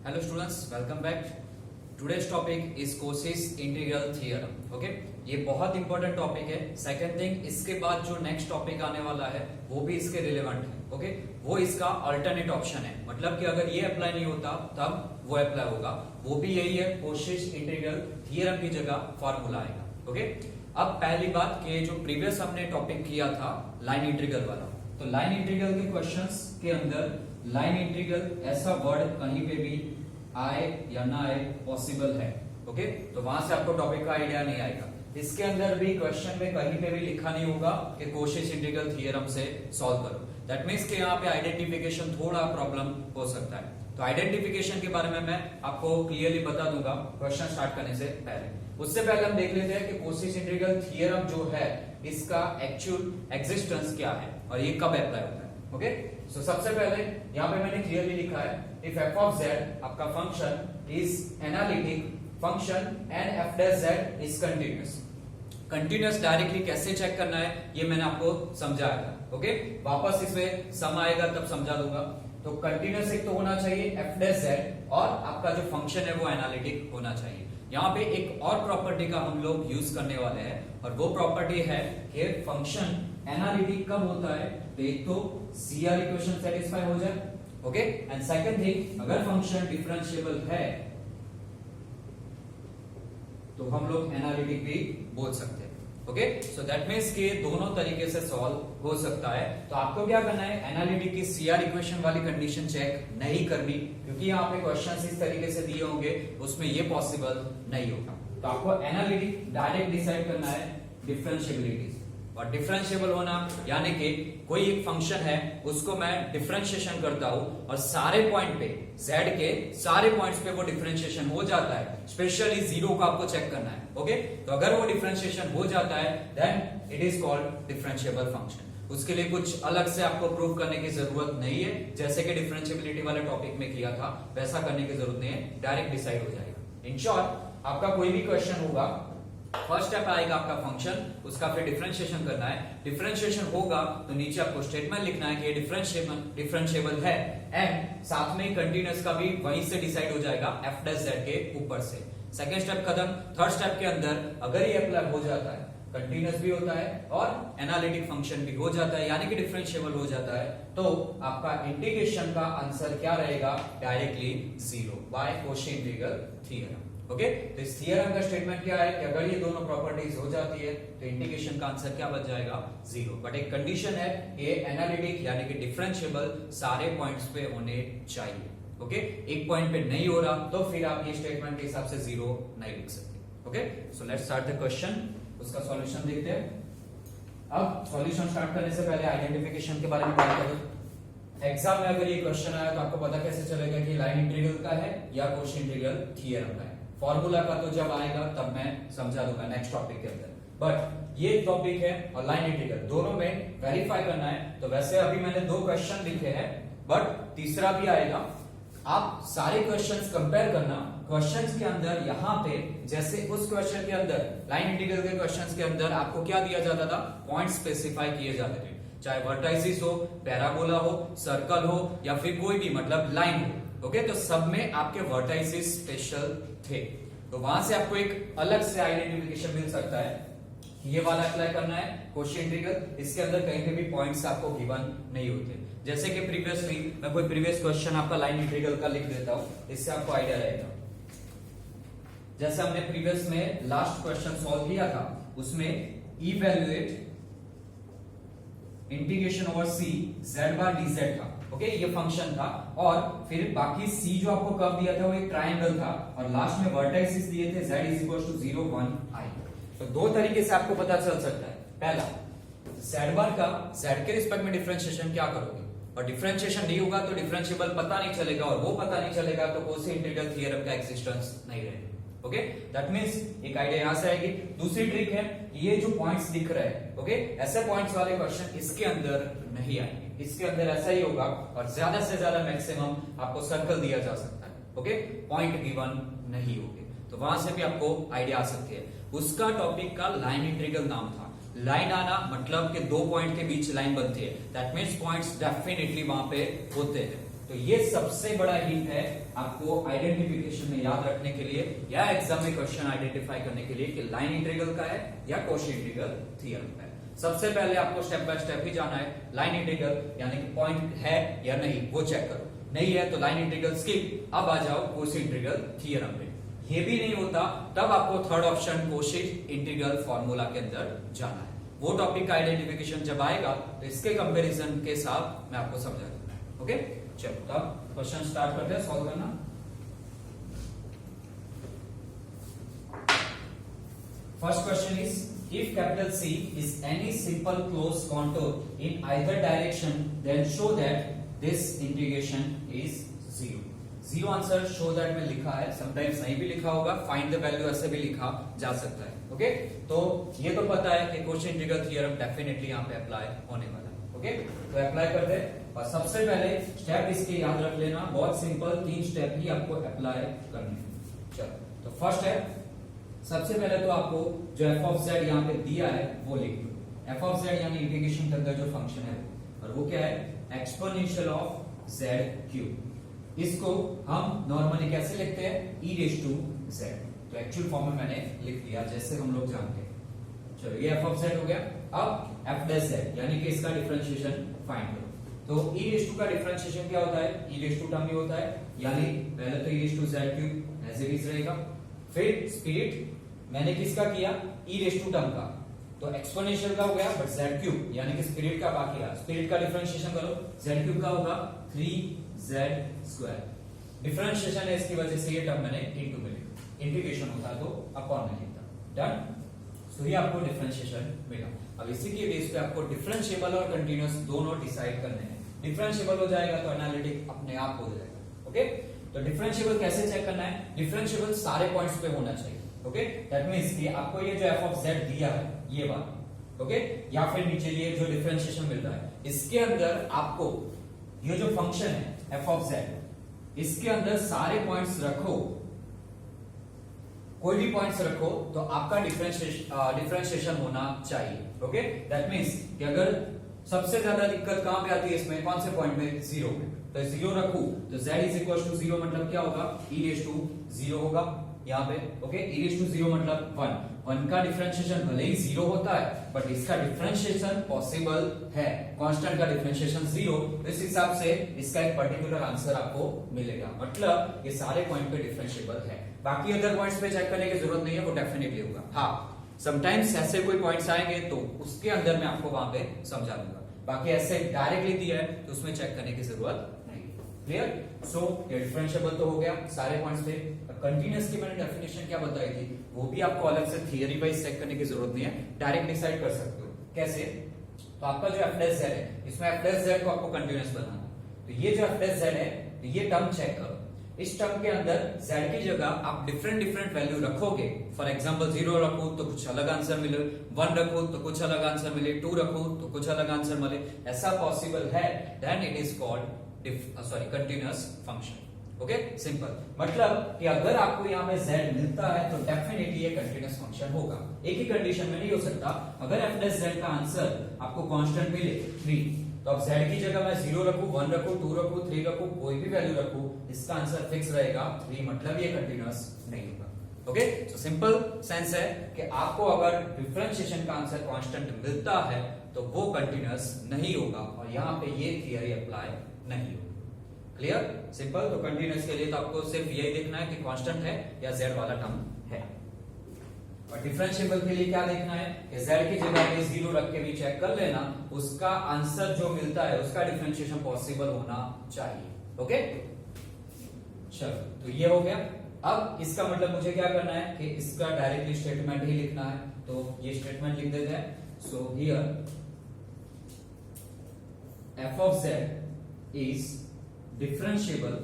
Hello students, welcome back. Today's topic is Cauchy's integral theorem. Okay, ये बहुत important topic है. Second thing, इसके बाद जो नेक्स्ट टॉपिक आने वाला है वो भी इसके रिलेवेंट है. ओके, वो इसका अल्टरनेट ऑप्शन है. मतलब कि अगर ये अप्लाई नहीं होता तब वो अप्लाई होगा. वो भी यही है, Cauchy's इंटीग्रल थियरम की जगह फॉर्मूला आएगा. ओके, अब पहली बात कि जो प्रीवियस हमने टॉपिक किया था लाइन इंटीग्रल वाला, तो लाइन इंटीग्रल के क्वेश्चंस के अंदर लाइन इंटीग्रल ऐसा वर्ड कहीं पे भी आए या ना आए पॉसिबल है. ओके, तो वहां से आपको टॉपिक का आइडिया नहीं आएगा. इसके अंदर भी क्वेश्चन में कहीं पे भी लिखा नहीं होगा कि Cauchy's इंटीग्रल थ्योरम से सॉल्व करो. दैट मींस कि यहाँ पे आइडेंटिफिकेशन थोड़ा प्रॉब्लम हो सकता है. तो आइडेंटिफिकेशन के बारे में मैं आपको क्लियरली बता दूंगा क्वेश्चन स्टार्ट करने से पहले. उससे पहले हम देख लेते हैं कि Cauchy's इंटीग्रल थ्योरम जो है इसका एक्चुअल एग्जिस्टेंस क्या है और ये कब अप्लाई होता है. ओके, सो सबसे पहले यहाँ पे मैंने क्लियरली लिखा है, इफ f of z आपका function is analytic function and f dash z is continuous. Continuous directly कैसे चेक करना है ये मैंने आपको समझाया था. ओके, वापस इसमें सम आएगा तब समझा दूंगा. तो कंटिन्यूअस एक तो होना चाहिए f dash z और आपका जो फंक्शन है वो एनालिटिक होना चाहिए. यहाँ पे एक और प्रॉपर्टी का हम लोग यूज करने वाले हैं और वो प्रॉपर्टी है कि फंक्शन एनालिटिक कब होता है. तो एक तो CR इक्वेशन सेटिस्फाई हो जाए. ओके, एंड सेकंड थिंग, अगर फंक्शन डिफरेंशिएबल है तो हम लोग एनालिटिक भी बोल सकते हैं. ओके, सो दैट मींस कि दोनों तरीके से सॉल्व हो सकता है. तो आपको क्या करना है, एनालिटिक की CR इक्वेशन वाली कंडीशन चेक नहीं करनी, क्योंकि यहाँ पे क्वेश्चन इस तरीके से दिए होंगे उसमें ये पॉसिबल नहीं होगा. तो आपको एनालिटिक डायरेक्ट डिसाइड करना है डिफरेंशिएबिलिटी. और डिफरेंशिएबल होना यानी कि कोई एक फंक्शन है उसको मैं डिफरेंशिएशन करता हूं और सारे पॉइंट पे z के सारे पॉइंट्स पे वो डिफरेंशिएशन हो जाता है. स्पेशली जीरो को आपको चेक करना है. ओके, तो अगर वो डिफरेंशिएशन हो जाता है then it is called differentiable function. उसके लिए कुछ अलग से आपको प्रूव करने की जरूरत नहीं है. जैसे कि डिफरेंशिएबिलिटी वाले टॉपिक में किया था वैसा करने की जरूरत नहीं है, डायरेक्ट डिसाइड हो जाएगा. इन शॉर्ट, आपका कोई भी क्वेश्चन होगा, फर्स्ट स्टेप आएगा आपका फंक्शन, उसका फिर डिफरेंशिएशन करना है. डिफरेंशिएशन होगा तो नीचे आपको स्टेटमेंट लिखना है कि ये डिफरेंशिएबल है एंड साथ में कंटीन्यूअस का भी वहीं से डिसाइड हो जाएगा f dash z के ऊपर से. सेकंड स्टेप खत्म. थर्ड स्टेप के अंदर अगर ये अप्लाई हो जाता है, कंटीन्यूअस भी होता है और एनालिटिक फंक्शन भी हो जाता है यानी कि डिफरेंशिएबल हो जाता है, तो आपका इंटीग्रेशन का आंसर क्या रहेगा, directly zero by Cauchy integral theorem. Okay, तो इस थ्योरम का स्टेटमेंट क्या है कि अगर ये दोनों प्रॉपर्टीज हो जाती है तो इंटीग्रेशन का आंसर क्या बच जाएगा, जीरो. बट एक कंडीशन है कि एनालिटिक यानी कि डिफरेंशिएबल सारे पॉइंट्स पे होने चाहिए. ओके, एक पॉइंट पे नहीं हो रहा तो फिर आप ये स्टेटमेंट के हिसाब से जीरो नहीं लिख सकते. Okay, so let's start the question. उसका सॉल्यूशन देखते हैं. अब सॉल्यूशन स्टार्ट करने से पहले आइडेंटिफिकेशन के बारे में बात करें. एग्जाम में अगर ये क्वेश्चन आया तो आपको पता कैसे चलेगा कि लाइन इंटीग्रल का है या Cauchy इंटीग्रल थ्योरम का है. फॉर्मूला का तो जब आएगा तब मैं समझा दूंगा नेक्स्ट टॉपिक के अंदर. बट ये टॉपिक है और लाइन इंटीग्रल दोनों में वेरीफाई करना है. तो वैसे अभी मैंने दो क्वेश्चन लिखे हैं बट तीसरा भी आएगा. आप सारे क्वेश्चंस कंपेयर करना. क्वेश्चंस के अंदर यहाँ पे जैसे उस क्वेश्चन के अंदर लाइन इंटीग्रल के क्वेश्चंस के अंदर आपको क्या दिया जाता था, पॉइंट स्पेसिफाई किए जाते थे. चाहे वर्टाइसिस हो, पैराबोला हो, सर्कल हो या फिर कोई भी मतलब लाइन हो. ओके, तो सब में आपके वर्टाइसिस स्पेशल थे. तो वहां से आपको एक अलग से आइडेंटिफिकेशन मिल सकता है. ये वाला अप्लाई करना है Cauchy इंटीग्रल. इसके अंदर कहीं पे भी पॉइंट्स आपको गिवन नहीं होते. जैसे कि प्रीवियसली मैं कोई प्रीवियस क्वेश्चन आपका लाइन इंटीग्रल का लिख देता हूं, इससे आपको आइडिया रहेगा. जैसे हमने प्रीवियस में लास्ट क्वेश्चन सॉल्व किया था, उसमें evaluate integration over c z बार dz था. ओके, ये फंक्शन था और फिर बाकी c जो आपको कर्व दिया था वो एक ट्रायंगल था और लास्ट में वर्टेक्सेस दिए थे z is equal to 0 1 i. तो दो तरीके से आपको पता चल सकता है. पहला, z बार का z के रिस्पेक्ट में डिफरेंशिएशन क्या करोगे, और डिफरेंशिएशन नहीं होगा तो डिफरेंशिएबल पता नहीं चलेगा और वो पता नहीं चलेगा तो Cauchy इंटीग्रल थ्योरम का एक्जिस्टेंस नहीं रहेगा. ओके, दैट मींस एक आइडिया यहां से आएगी. दूसरी ट्रिक है, ये जो पॉइंट्स दिख रहे हैं, ओके, ऐसे पॉइंट्स वाले क्वेश्चन इसके अंदर नहीं आएंगे. इसके अंदर ऐसा ही होगा और ज्यादा से ज्यादा मैक्सिमम आपको सर्कल दिया जा सकता है. ओके, पॉइंट गिवन नहीं होंगे. तो वहां से भी आपको आइडिया आ सकती है. उसका टॉपिक का लाइन इंटीग्रल नाम था. लाइन आना मतलब कि दो पॉइंट के बीच लाइन बनती है. दैट मींस पॉइंट्स डेफिनेटली वहां पे होते हैं. तो ये सबसे बड़ा हिंट है आपको आइडेंटिफिकेशन में याद रखने के लिए या एग्जाम में क्वेश्चन आइडेंटिफाई करने के लिए कि लाइन इंटीग्रल का है या कॉची इंटीग्रल थ्योरम का है। सबसे पहले आपको स्टेप बाय स्टेप ही जाना है। लाइन इंटीग्रल यानी कि पॉइंट है या नहीं वो चेक करो, नहीं है तो लाइन इंटीग्रल स्किप, अब आ जाओ कॉची इंटीग्रल थ्योरम पे। ये भी नहीं होता तब आपको third option Cauchy integral formula के अंदर जाना है। वो टॉपिक का आइडेंटिफिकेशन जब आएगा तो इसके कंपैरिजन के साथ मैं आपको समझा दूंगा। ओके, चलो तब क्वेश्चन स्टार्ट करते हैं सॉल्व करना। First question is if capital C is any simple closed contour in either direction then show that this integration is zero। Zero answer show that में लिखा है, समटाइम्स नहीं भी लिखा होगा, फाइंड द वैल्यू ऐसे भी लिखा जा सकता है। ओके, तो ये तो पता है कि कॉची इंटीग्रल थ्योरम डेफिनेटली यहाँ पे अप्लाई होने वाला है। ओके, तो अप्लाई करते हैं और सबसे पहले स्टेप इसके याद रख लेना, बहुत सिंपल 3 स्टेप ही आपको अप्लाई करने हैं। चलो तो फर्स्ट है, सबसे पहले तो आपको जो f ऑफ z यहाँ पे दिया है वो लिख दो। f ऑफ z यानी इंटीग्रेशन के अंदर जो फंक्शन है और वो क्या है, एक्सपोनेंशियल ऑफ z क्यूब। इसको हम नॉर्मली कैसे लिखते हैं, e रेज टू z, तो एक्चुअल फॉर्म में मैंने लिख दिया जैसे हम लोग जानते हैं। चलो ये f ऑफ z हो गया। अब f डैश z यानी कि इसका डिफरेंशिएशन फाइंड करो। तो e रेज टू का डिफरेंशिएशन क्या होता है, e रेज टू टर्म ही होता है, यानी पहले तो e raise to z cube as it is रहेगा, फिर स्पिरिट मैंने किसका किया, e रेज टू टर्म का, तो एक्सपोनेंशियल का हो गया बट z क्यूब यानी कि स्पिरिट का बाकी रहा, स्पिरिट का डिफरेंशिएशन करो, z क्यूब का होगा 3z स्क्वायर। डिफरेंशिएशन है इसकी वजह से ये टर्म मैंने इनटू में लिखा, इंटीग्रेशन होता तो अपॉन में लिखता। डन, सो ये आपको डिफरेंशिएशन मिला। अब इसी के बेस पे आपको डिफरेंशिएबल और कंटीन्यूअस दोनों डिसाइड करने हैं। डिफरेंशिएबल हो जाएगा तो एनालिटिक अपने आप हो जाएगा। ओके, तो डिफरेंशिएबल कैसे चेक करना है, डिफरेंशिएबल सारे पॉइंट्स पे होना चाहिए। ओके, दैट मींस कि आपको ये जो f ऑफ z दिया है ये बात, ओके, या फिर नीचे ये जो डिफरेंशिएशन मिल रहा है इसके अंदर आपको ये जो फंक्शन है f ऑफ z इसके अंदर सारे पॉइंट्स रखो, कोई भी पॉइंट्स रखो तो आपका डिफरेंशिएशन होना चाहिए। ओके, दैट मींस कि अगर सबसे ज्यादा दिक्कत कहां पे आती है इसमें, कौन से पॉइंट में, जीरो में, तो जीरो रखू तो z is equal to zero मतलब क्या होगा, e रेज टू जीरो होगा यहाँ पे। Okay, e raise to zero मतलब 1 का डिफरेंशिएशन भले ही जीरो होता है बट इसका डिफरेंशिएशन पॉसिबल है, कांस्टेंट का डिफरेंशिएशन जीरो, इस हिसाब से इसका एक पर्टिकुलर आंसर आपको मिलेगा, मतलब ये सारे पॉइंट पे डिफरेंशिएबल है। बाकी अदर पॉइंट्स पे चेक करने की जरूरत नहीं है, वो डेफिनेटली होगा। हाँ, समटाइम्स ऐसे कोई पॉइंट्स आएंगे तो उसके अंदर मैं आपको वहां पे समझा दूंगा, बाकी ऐसे डायरेक्टली दिया है तो उसमें चेक करने की जरूरत नहीं। क्लियर, सो ये डिफरेंशिएबल तो हो गया सारे पॉइंट्स पे। कंटीन्यूअस की मैंने डेफिनेशन क्या बताई थी वो भी आपको अलग से थियरी वाइज चेक करने की जरूरत नहीं है, डायरेक्ट डिसाइड कर सकते हो। कैसे, तो आपका जो f डैश z है इसमें f डैश z को आपको कंटीन्यूअस बनाना, तो ये जो f डैश z है तो ये टर्म चेक करो, इस टर्म के अंदर z की जगह आप डिफरेंट वैल्यू रखोगे। फॉर एग्जांपल 0 रखो तो कुछ अलग आंसर मिले, 1 रखो तो कुछ अलग आंसर मिले, 2 रखो तो कुछ अलग आंसर मिले, ऐसा पॉसिबल है, then it is called continuous function. Okay, simple, मतलब कि अगर आपको यहाँ पे z मिलता है तो डेफिनेटली ये कंटीन्यूअस फंक्शन होगा। एक ही कंडीशन में नहीं हो सकता, अगर f डैश z का आंसर आपको कांस्टेंट मिले 3 तो अब z की जगह मैं 0 रखूं, 1 रखूं, 2 रखूं, 3 रखूं, कोई भी वैल्यू रखूं, इसका आंसर फिक्स रहेगा 3, मतलब ये कंटीन्यूअस नहीं होगा। ओके, सो सिंपल सेंस है कि आपको अगर डिफरेंशिएशन का आंसर कांस्टेंट मिलता है तो वो कंटीन्यूअस नहीं होगा और यहाँ पे ये थियरी अप्लाई नहीं होगी। Clear, simple. तो कंटीन्यूअस के लिए तो आपको सिर्फ यही देखना है कि कांस्टेंट है या z वाला टर्म है, और डिफरेंशिएबल के लिए क्या देखना है कि z की जगह पे 0 रख के भी चेक कर लेना, उसका आंसर जो मिलता है उसका डिफरेंशिएशन पॉसिबल होना चाहिए। ओके, चलो तो ये हो गया। अब इसका मतलब मुझे क्या करना है कि इसका डायरेक्टली स्टेटमेंट ही लिखना है, तो ये स्टेटमेंट लिख देते हैं। So here f of z is differentiable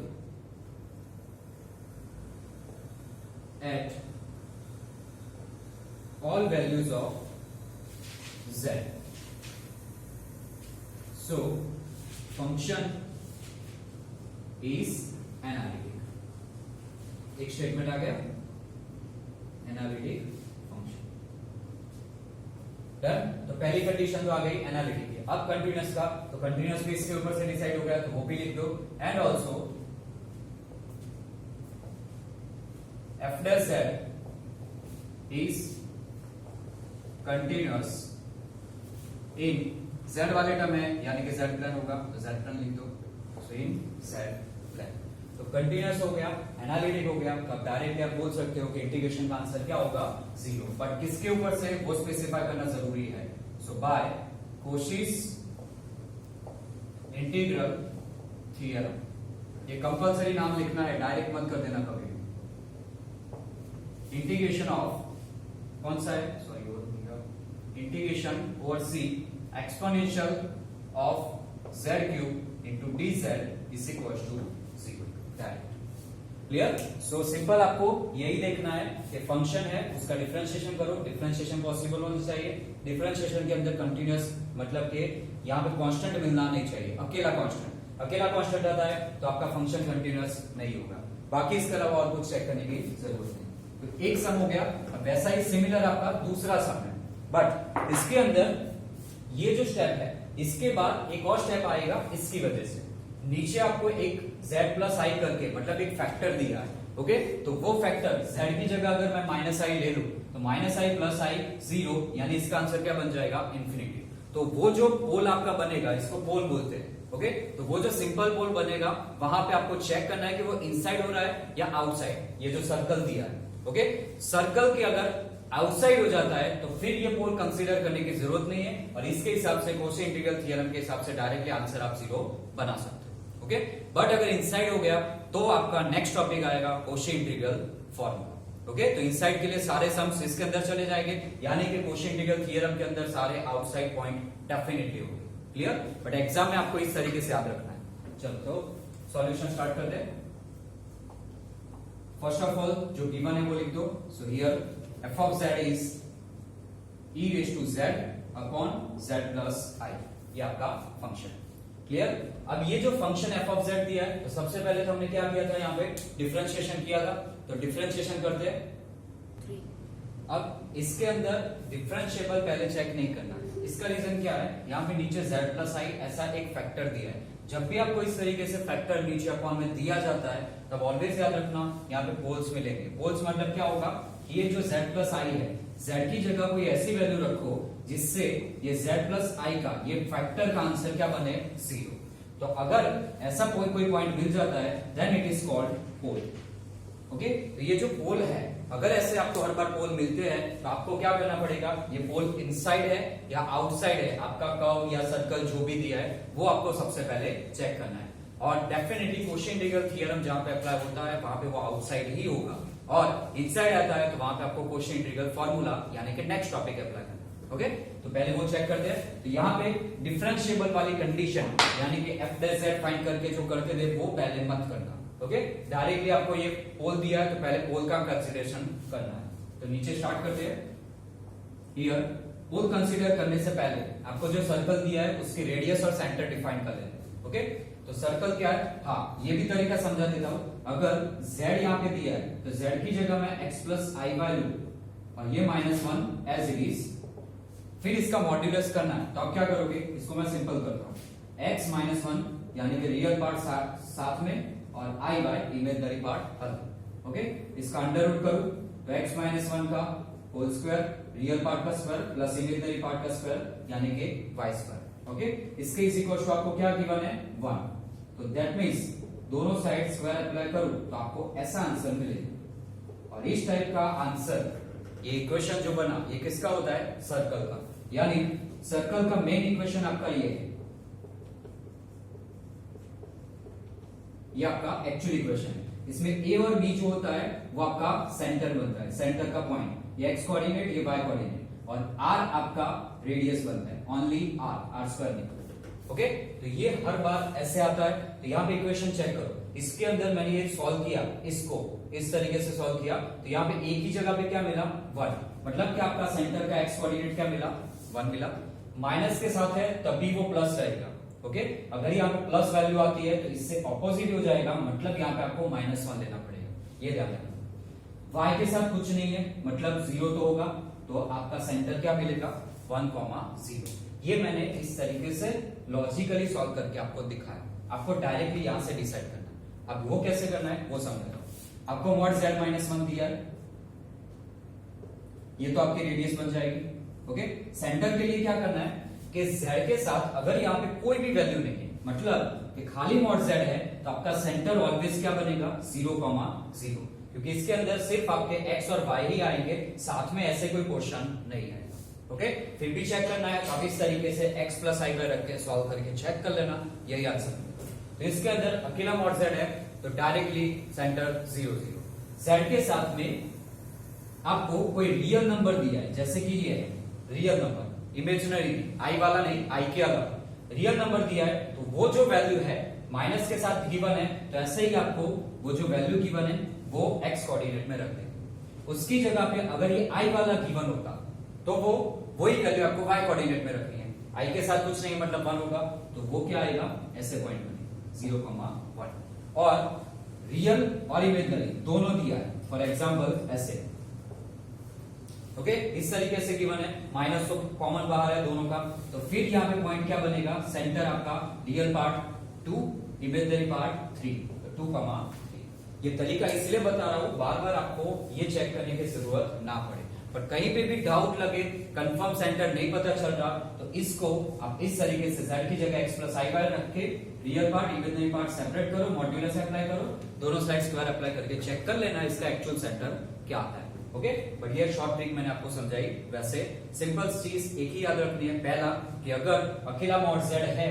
at all values of z. So function is analytic. एक स्टेटमेंट आ गया, एनालिटिक फंक्शन। डन, तो पहली कंडीशन तो आ गई एनालिटिक है। अब कंटिन्यूअस का, तो कंटिन्यूअस भी इसके ऊपर से डिसाइड हो गया, तो वो भी लिख दो। And also F dash Z is continuous in Z वाले टर्म है, यानी कि जेड प्लेन होगा, तो जेड प्लेन लिख दो, सो इन जेड प्लेन। तो कंटिन्यूअस हो गया, एनालिटिक हो गया, तो डायरेक्टली आप बोल सकते हो कि इंटीग्रेशन का आंसर क्या होगा, 0। बट किसके ऊपर से वो स्पेसिफाई करना जरूरी है। सो बाय कोशिश इंटीग्रल थ्योरम, ये कंपलसरी नाम लिखना है, डायरेक्ट मत कर देना कभी। इंटीग्रेशन ऑफ कौन सा है, sorry integration over C exponential of z cube into dz is equal to 0 direct. Clear? So simple आपको यही देखना है कि फंक्शन है उसका डिफरेंशिएशन करो, डिफरेंशिएशन पॉसिबल होना चाहिए, डिफरेंशिएशन के अंदर कंटिन्यूअस मतलब कि यहाँ पे कांस्टेंट मिलना नहीं चाहिए, अकेला कांस्टेंट आता है तो आपका फंक्शन कंटिन्यूअस नहीं होगा। बाकी इसके अलावा और कुछ चेक करने की जरूरत नहीं। तो एक सम हो गया, अब वैसा ही सिमिलर आपका दूसरा सम है, बट इसके अंदर ये जो स्टेप है इसके बाद एक और स्टेप आएगा, इसकी वजह से नीचे आपको एक z प्लस आई करके मतलब एक फैक्टर दिया है, ओके। तो वो फैक्टर z की जगह अगर मैं माइनस आई ले लूं तो माइनस आई प्लस आई 0, यानी इसका आंसर क्या बन जाएगा, इंफिनिटी। तो वो जो पोल आपका बनेगा, इसको पोल बोलते हैं, ओके। तो वो जो सिंपल पोल बनेगा वहां पे आपको चेक करना है कि वो इनसाइड हो रहा है या आउटसाइड। ये जो सर्कल दिया है, ओके, सर्कल की अगर आउटसाइड हो जाता है तो फिर ये पोल कंसीडर करने की जरूरत नहीं है, और इसके हिसाब से कोशी इंटीग्रल थ्योरम के हिसाब से डायरेक्टली आंसर आप 0 बना सकते हो, ओके। बट अगर इनसाइड हो गया तो आपका नेक्स्ट टॉपिक आएगा कोशी इंटीग्रल फॉर्मूला, ओके। तो इनसाइड के लिए सारे सम्स इसके अंदर चले जाएंगे, यानी कि कोशी इंटीग्रल थ्योरम के अंदर सारे आउटसाइड पॉइंट डेफिनेटली होंगे, क्लियर। बट एग्जाम में आपको इस तरीके से याद रखना है। चलो तो सॉल्यूशन स्टार्ट कर दे। फर्स्ट ऑफ ऑल जो गिवन है वो लिख दो। So here f of z is e raised to z upon z plus i, ये आपका फंक्शन, क्लियर। अब ये जो फंक्शन f of z दिया है, तो सबसे पहले तो हमने क्या किया था, यहाँ पे डिफरेंशिएशन किया था, तो डिफरेंशिएशन करते हैं। अब इसके अंदर डिफरेंशिएबल पहले चेक नहीं करना, इसका रीजन क्या है, यहाँ पे नीचे z प्लस आई ऐसा एक फैक्टर दिया है। जब भी आपको इस तरीके से फैक्टर नीचे अपॉन में दिया जाता है तब ऑलवेज याद रखना यहाँ पे पोल्स मिलेंगे। पोल्स मतलब क्या होगा, ये जो z प्लस आई है, z की जगह कोई ऐसी वैल्यू रखो जिससे ये z प्लस आई का ये फैक्टर का आंसर क्या बने, 0। तो अगर ऐसा कोई पॉइंट मिल जाता है then it is called pole, okay. तो ये जो पोल है, अगर ऐसे आपको हर बार पोल मिलते हैं तो आपको क्या करना पड़ेगा, ये पोल इनसाइड है या आउटसाइड है, आपका कर्व या सर्कल जो भी दिया है वो आपको सबसे पहले चेक करना है। और डेफिनेटली कोशी इंटीग्रल थ्योरम जहां पे अप्लाई होता है वहां पे वो आउटसाइड ही होगा, और इनसाइड आता है तो वहां पे आपको कोशी इंटीग्रल फॉर्मूला यानी कि नेक्स्ट टॉपिक अप्लाई करना है, ओके। तो पहले वो चेक करते हैं। तो यहाँ पे डिफरेंशिएबल वाली कंडीशन यानी कि f डैश z फाइंड करके जो करते थे वो पहले मत करना, ओके। डायरेक्टली आपको ये पोल दिया है तो पहले पोल का कंसीडरेशन करना है। तो नीचे स्टार्ट करते हैं। हियर पोल कंसीडर करने से पहले आपको जो सर्कल दिया है उसकी रेडियस और सेंटर डिफाइन कर लेते हैं, ओके। तो सर्कल क्या है, हाँ ये भी तरीका समझा देता हूं। अगर z यहाँ पे दिया है तो z की जगह मैं x प्लस आई वैल्यू और ये -1 एज इट इज, फिर इसका मॉड्यूलस करना है। तो आप क्या करोगे, इसको मैं सिंपल करता हूं, x -1 यानी कि रियल पार्ट साथ में और i बाय इमेजिनरी पार्ट अलग, ओके। इसका अंडर रूट करूं तो x -1 का होल स्क्वायर, रियल पार्ट का स्क्वायर प्लस इमेजिनरी पार्ट का स्क्वायर यानी कि y स्क्वायर, ओके। इसके इज इक्वल टू आपको क्या गिवन है, 1। तो दैट मींस दोनों साइड स्क्वायर अप्लाई करूं तो आपको ऐसा आंसर मिलेगा। और इस टाइप का आंसर, ये इक्वेशन जो बना ये किसका होता है, सर्कल का। यानी सर्कल का मेन इक्वेशन आपका ये है, ये आपका एक्चुअल इक्वेशन है। इसमें a और b जो होता है वो आपका सेंटर बनता है, सेंटर का पॉइंट, ये x कोऑर्डिनेट ये y कोऑर्डिनेट, और r आपका रेडियस बनता है, ओनली r स्क्वायर नहीं, ओके। तो ये हर बार ऐसे आता है। तो यहाँ पे इक्वेशन चेक करो, इसके अंदर मैंने ये सॉल्व किया, इसको इस तरीके से सॉल्व किया, तो यहाँ पे एक ही जगह पे क्या मिला, 1, मतलब कि आपका सेंटर का x कोऑर्डिनेट क्या मिला, 1 मिला। माइनस के साथ है तब भी वो प्लस रहेगा, ओके। अगर यहाँ पे प्लस वैल्यू आती है तो इससे ऑपोजिट हो जाएगा, मतलब यहाँ पे आपको -1 लेना पड़ेगा, ये ध्यान रखना। y के साथ कुछ नहीं है मतलब 0 तो होगा, तो आपका सेंटर क्या मिलेगा, 1, 0। ये मैंने इस तरीके से लॉजिकली सॉल्व करके आपको दिखाया, आपको डायरेक्टली यहां से डिसाइड करना है। अब वो कैसे करना है वो समझ लो। आपको मॉड z माइनस 1 दिया है, ये तो आपकी रेडियस बन जाएगी। ओके, सेंटर के लिए क्या करना है कि z के साथ अगर यहाँ पे कोई भी वैल्यू नहीं है, मतलब कि खाली मॉड z है, तो आपका सेंटर ऑलवेज क्या बनेगा 0,0, क्योंकि इसके अंदर सिर्फ आपके x और y ही आएंगे, साथ में ऐसे कोई क्वेश्चन नहीं आएगा। ओके, फिर भी चेक करना है तो आप इस तरीके से x प्लस i रख के सॉल्व करके चेक कर लेना, यही आंसर। तो इसके अंदर अकेला मॉड z है तो डायरेक्टली सेंटर 0,0। z के साथ में आपको कोई रियल नंबर दिया है, जैसे कि ये है रियल नंबर, इमेजिनरी i वाला नहीं, i के अलावा रियल नंबर दिया है, तो वो जो वैल्यू है माइनस के साथ गिवन है, तो ऐसे ही आपको वो जो वैल्यू गिवन है वो x कोऑर्डिनेट में रख देंगे। उसकी जगह पे अगर ये i वाला गिवन होता तो वो वही वैल्यू आपको y कोऑर्डिनेट में रखनी है, i के साथ कुछ नहीं मतलब 1 होगा, तो वो क्या आएगा ऐसे पॉइंट बनेगा 0,1। और रियल और इमेजिनरी दोनों दिया है, फॉर एग्जांपल ऐसे। ओके, इस तरीके से गिवन है, माइनस तो कॉमन बाहर है दोनों का, तो फिर यहाँ पे पॉइंट क्या बनेगा, सेंटर आपका रियल पार्ट 2, इमेजिनरी पार्ट 3, तो 2,3। ये तरीका इसलिए बता रहा हूं, बार बार आपको ये चेक करने की जरूरत ना पड़े, पर कहीं पे भी डाउट लगे, कंफर्म सेंटर नहीं पता चल रहा, तो इसको आप इस तरीके से z की जगह x प्लस i बार रख के real part imaginary part separate करो, मॉड्यूलस अप्लाई करो, दोनों साइड स्क्वायर अप्लाई करके चेक कर लेना इसका एक्चुअल सेंटर क्या आता है। ओके, बट ये शॉर्ट ट्रिक मैंने आपको समझाई। वैसे सिंपल चीज एक ही याद रखनी है, पहला कि अगर अकेला मॉड z है,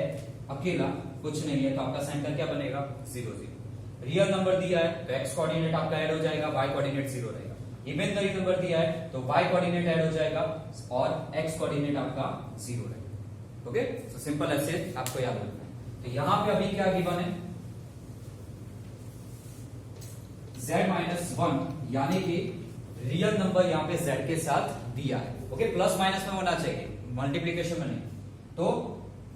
अकेला कुछ नहीं है, तो आपका सेंटर क्या बनेगा 0,0। रियल नंबर दिया है तो x कोऑर्डिनेट आपका ऐड हो जाएगा, y कोऑर्डिनेट 0 रहेगा। इमेजिनरी नंबर दिया है तो y कोऑर्डिनेट ऐड हो जाएगा और x कोऑर्डिनेट आपका 0 रहेगा। ओके, तो सिंपल ऐसे आपको याद रखना है। तो यहां पे अभी क्या गिवन है, z माइनस 1, यानी कि रियल नंबर यहाँ पे z के साथ दिया है। ओके, प्लस माइनस में होना चाहिए, मल्टीप्लीकेशन में नहीं। तो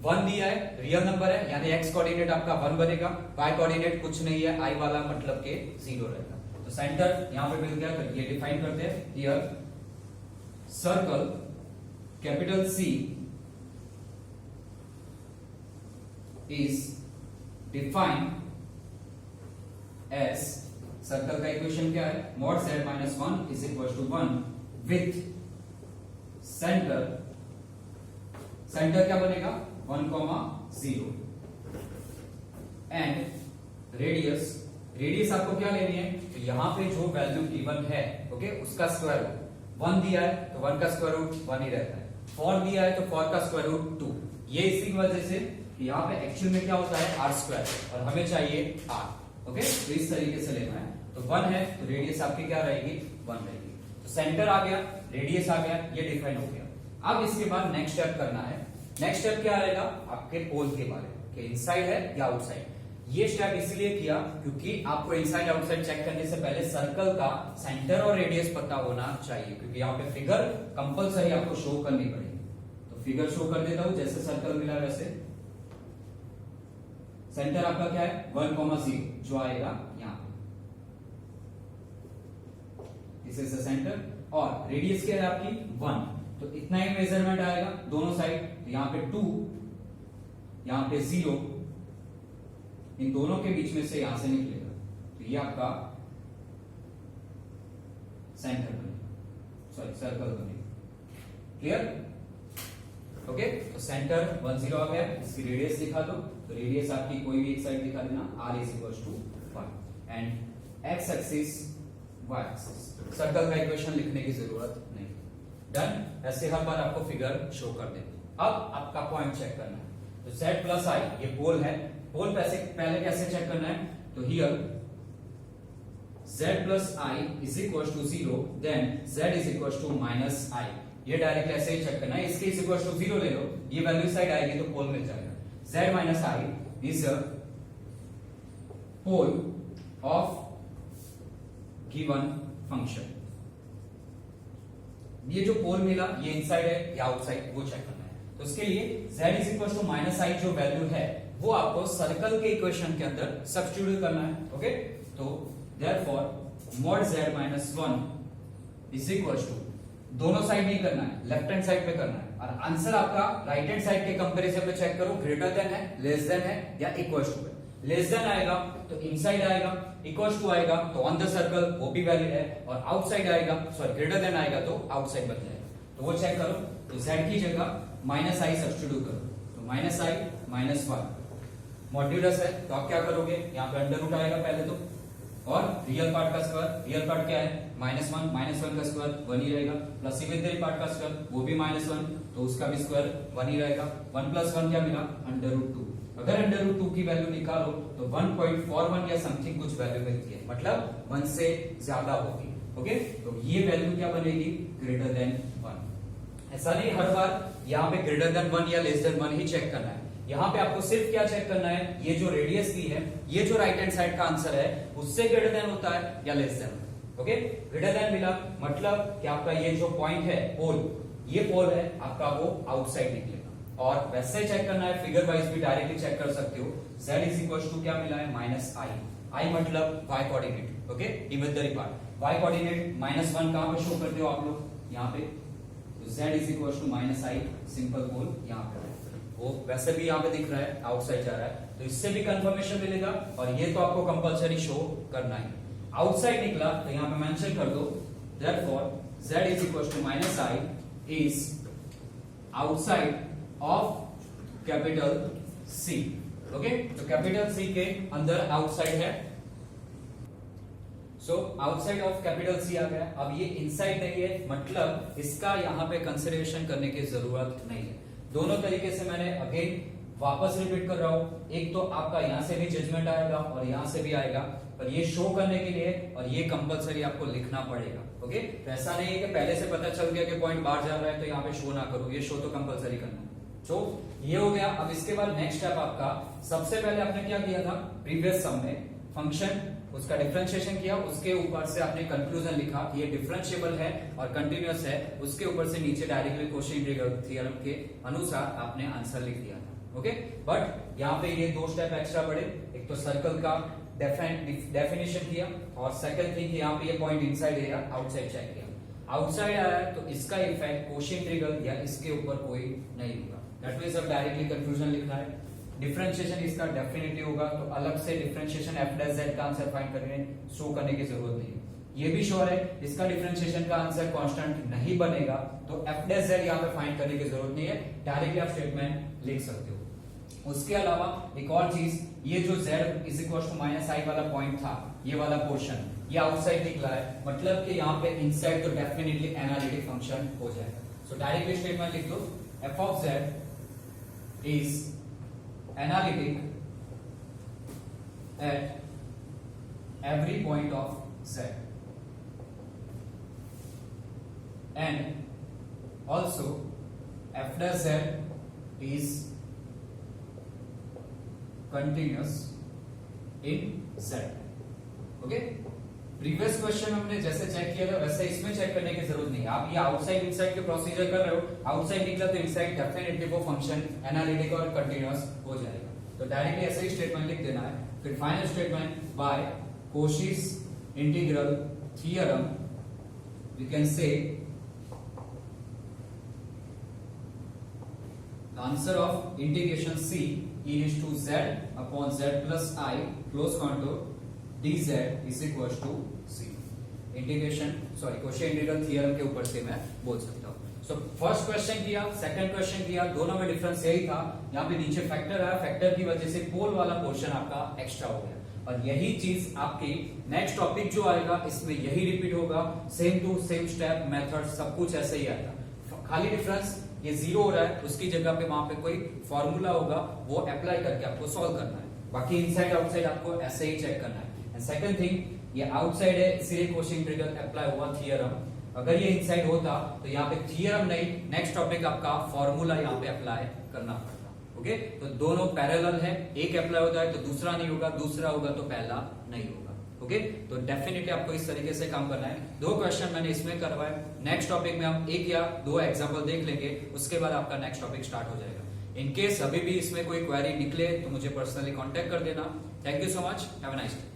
1 दिया है, रियल नंबर है, यानी x कोऑर्डिनेट आपका 1 बनेगा, y कोऑर्डिनेट कुछ नहीं है, i वाला मतलब के 0 रहेगा। तो सेंटर यहां पे मिल गया, तो ये डिफाइन करते हैं, here circle capital C is defined as, circle का इक्वेशन क्या है, mod z minus 1 is equal to 1 with centre, centre क्या बनेगा 1,0 एंड रेडियस, रेडियस आपको क्या लेनी है, तो यहां पे जो वैल्यू गिवन है ओके उसका स्क्वायर रूट, 1 दिया है तो 1 का स्क्वायर रूट 1 ही रहता है, 4 दिया है तो 4 का स्क्वायर रूट 2। ये इसी की वजह से यहाँ पे एक्चुअल में क्या होता है r स्क्वायर, और हमें चाहिए r। ओके, तो इस तरीके से लेना है, तो 1 है तो रेडियस आपकी क्या रहेगी 1 रहेगी। तो सेंटर आ गया, रेडियस आ गया, ये डिफाइन हो गया। अब इसके बाद नेक्स्ट स्टेप करना है। नेक्स्ट स्टेप क्या रहेगा, आपके पोल के बारे में कि इनसाइड है या आउटसाइड। ये स्टेप इसलिए किया क्योंकि आपको इनसाइड आउटसाइड चेक करने से पहले सर्कल का सेंटर और रेडियस पता होना चाहिए, क्योंकि यहाँ पे फिगर कंपलसरी आपको शो करनी पड़ेगी। तो फिगर शो कर देता हूं, जैसे सर्कल मिला वैसे सेंटर आपका क्या है 1,0 जो आएगा यहाँ पे, दिस इज द सेंटर, और रेडियस क्या है आपकी 1, तो इतना ही मेजरमेंट आएगा दोनों साइड, तो यहाँ पे 2, यहाँ पे 0, इन दोनों के बीच में से यहां से निकलेगा, तो ये आपका सेंटर बनेगा, सॉरी सर्कल बनेगा। क्लियर? ओके, तो सेंटर 1,0 आ गया, इसकी रेडियस दिखा दो, तो रेडियस आपकी कोई भी एक साइड दिखा देना, r is equal to 1 and x axis y axis. Circle का इक्वेशन लिखने की जरूरत नहीं, डन। ऐसे हर बार आपको फिगर शो कर देंगे। अब आपका पॉइंट चेक करना है, तो z प्लस i ये पोल है, पोल पहले कैसे चेक करना है, तो here z plus i is equal to 0, then z is equal to minus i। ये डायरेक्ट ऐसे ही चेक करना है, इसके इज इक्वल टू 0 ले लो, ये वैल्यू साइड आएगी तो पोल मिल जाएगा। z minus i is a pole of given function. ये जो पोल मिला ये इनसाइड है या आउटसाइड वो चेक करना है। तो उसके लिए z is equal to minus i जो वैल्यू है वो आपको सर्कल के इक्वेशन के अंदर सब्स्टिट्यूट करना है। ओके, तो therefore mod z minus 1 is equal to, दोनों साइड नहीं करना है, लेफ्ट हैंड साइड पे करना है, और आंसर आपका राइट हैंड साइड के कंपैरिजन में चेक करो, ग्रेटर देन है, लेस देन है या इक्वल टू है। लेस देन आएगा तो इनसाइड आएगा, इक्वल टू आएगा तो ऑन द सर्कल, वो भी वैलिड है, और आउटसाइड आएगा, सॉरी ग्रेटर देन आएगा तो आउटसाइड बन जाएगा। तो वो चेक करो, तो z की जगह माइनस आई सब्स्टिट्यूट करो, तो माइनस आई माइनस 1 मॉड्यूलस है, तो आप क्या करोगे, यहाँ पे अंडर रूट आएगा पहले तो, और रियल पार्ट का स्क्वायर, रियल पार्ट क्या है -1 का स्क्वायर 1 ही रहेगा, प्लस इमेजिनरी पार्ट का स्क्वायर वो भी -1, तो उसका भी स्क्वायर 1 ही रहेगा। 1 + 1 क्या मिला, √2। अगर √2 की वैल्यू निकालो तो 1.41 या समथिंग कुछ वैल्यू मिलती है, मतलब 1 से ज्यादा होगी। ओके, तो ये वैल्यू क्या बनेगी, ग्रेटर देन 1। ऐसा नहीं हर बार यहाँ पे ग्रेटर देन 1 या लेस देन 1 ही चेक करना है, यहाँ पे आपको सिर्फ क्या चेक करना है, ये जो रेडियस दी है, ये जो राइट हैंड साइड का आंसर है उससे ग्रेटर देन होता है या less than. Okay, greater than मिला मतलब कि आपका ये जो पॉइंट है पोल, ये पोल है आपका, वो आउटसाइड निकलेगा। और वैसे चेक करना है, फिगर वाइज भी डायरेक्टली चेक कर सकते हो। z = क्या मिला है, -i, i मतलब y coordinate. Okay, imaginary part y coordinate -1 कहां पे शो करते हो आप लोग, यहाँ पे, तो z = -i, सिंपल पोल यहाँ पे, वो वैसे भी यहाँ पे दिख रहा है, आउटसाइड जा रहा है, तो इससे भी कंफर्मेशन मिलेगा, और ये तो आपको कंपलसरी शो करना है। आउटसाइड निकला तो यहाँ पे मेंशन कर दो, therefore z = -i is outside of capital C। Okay, तो कैपिटल C के अंदर आउटसाइड है, so outside of capital C आ गया। अब ये इनसाइड नहीं है, मतलब इसका यहाँ पे कंसिडरेशन करने की जरूरत नहीं है। दोनों तरीके से मैंने अगेन वापस रिपीट कर रहा हूं, एक तो आपका यहां से भी जजमेंट आएगा और यहां से भी आएगा, पर ये शो करने के लिए और ये कंपलसरी आपको लिखना पड़ेगा। ओके, तो ऐसा नहीं है कि पहले से पता चल गया कि पॉइंट बाहर जा रहा है तो यहाँ पे शो ना करो, ये शो तो कंपलसरी करना है। तो ये हो गया। अब इसके बाद नेक्स्ट स्टेप आपका, सबसे पहले आपने क्या किया था, प्रीवियस सम में फंक्शन उसका डिफरेंशिएशन किया, उसके ऊपर से आपने कंक्लूजन लिखा ये डिफरेंशिएबल है और कंटिन्यूअस है, उसके ऊपर से नीचे डायरेक्टली कोशी इंटीग्रल थ्योरम के अनुसार आपने आंसर लिख दिया था। ओके, बट यहाँ पे ये 2 स्टेप एक्स्ट्रा बढ़े, एक तो सर्कल का डेफिनेशन किया, और सेकंड थिंग यहाँ पे ये पॉइंट इनसाइड है या आउटसाइड चेक किया। आउटसाइड आया है तो इसका इफेक्ट कोशी इंटीग्रल या इसके ऊपर कोई नहीं होगा, दैट मींस अब डायरेक्टली कंक्लूजन लिखना है। डिफरेंशिएशन इसका डेफिनेटिव होगा, तो अलग से डिफरेंशिएशन f' का आंसर फाइंड करने शो करने की जरूरत नहीं है। ये भी श्योर है इसका डिफरेंशिएशन का आंसर कांस्टेंट नहीं बनेगा, तो f' यहाँ पे फाइंड करने की जरूरत नहीं है, डायरेक्टली आप स्टेटमेंट लिख सकते हो। उसके अलावा एक और चीज, ये जो z =-i वाला पॉइंट था, ये वाला पोर्शन ये आउटसाइड निकला है, मतलब कि यहाँ पे इनसाइड तो डेफिनेटली एनालिटिक फंक्शन हो जाएगा। सो डायरेक्टली स्टेटमेंट लिख दो, f of z is analytic at every point of z and also f' is continuous in z। Okay, previous question हमने जैसे चेक किया था वैसे इसमें चेक करने की जरूरत नहीं है। आप ये आउटसाइड इनसाइड के प्रोसीजर कर रहे हो, आउटसाइड निकला तो इनसाइड डेफिनेटली वो फंक्शन एनालिटिक और कंटीन्यूअस हो जाएगा, तो डायरेक्टली ऐसे ही स्टेटमेंट लिख देना है। फिर final statement, by Cauchy's integral theorem we can say the answer of integration c e⁻z/z+i close contour dz = c। Integration Cauchy integral theorem के ऊपर से मैं बोल सकता हूं। सो फर्स्ट क्वेश्चन किया, सेकंड क्वेश्चन किया, दोनों में डिफरेंस यही था, यहाँ पे नीचे फैक्टर आया, फैक्टर की वजह से पोल वाला पोर्शन आपका एक्स्ट्रा हो गया, और यही चीज आपकी नेक्स्ट टॉपिक जो आएगा इसमें यही रिपीट होगा, same to same step method सब कुछ ऐसे ही आएगा। खाली डिफरेंस ये 0 हो रहा है, उसकी जगह पे वहां पे कोई फॉर्मूला होगा, वो अप्लाई करके आपको सॉल्व करना है। बाकी इनसाइड आउटसाइड आपको ऐसे ही चेक करना है। एंड सेकंड थिंग, ये आउटसाइड है इसलिए कोशी इंटीग्रल अप्लाई हुआ थ्योरम, अगर ये इनसाइड होता तो यहाँ पे थ्योरम नहीं, नेक्स्ट टॉपिक आपका फॉर्मूला यहाँ पे अप्लाई करना पड़ता। ओके, तो दोनों पैरेलल है, एक अप्लाई होता है तो दूसरा नहीं होगा, दूसरा होगा तो पहला नहीं होगा। ओके, तो डेफिनेटली आपको इस तरीके से काम करना है। 2 क्वेश्चन मैंने इसमें करवाए, नेक्स्ट टॉपिक में हम 1 या 2 एग्जाम्पल देख लेंगे, उसके बाद आपका नेक्स्ट टॉपिक स्टार्ट हो जाएगा। इनकेस अभी भी इसमें कोई क्वेरी निकले तो मुझे पर्सनली कॉन्टेक्ट कर देना। Thank you so much, have a nice day.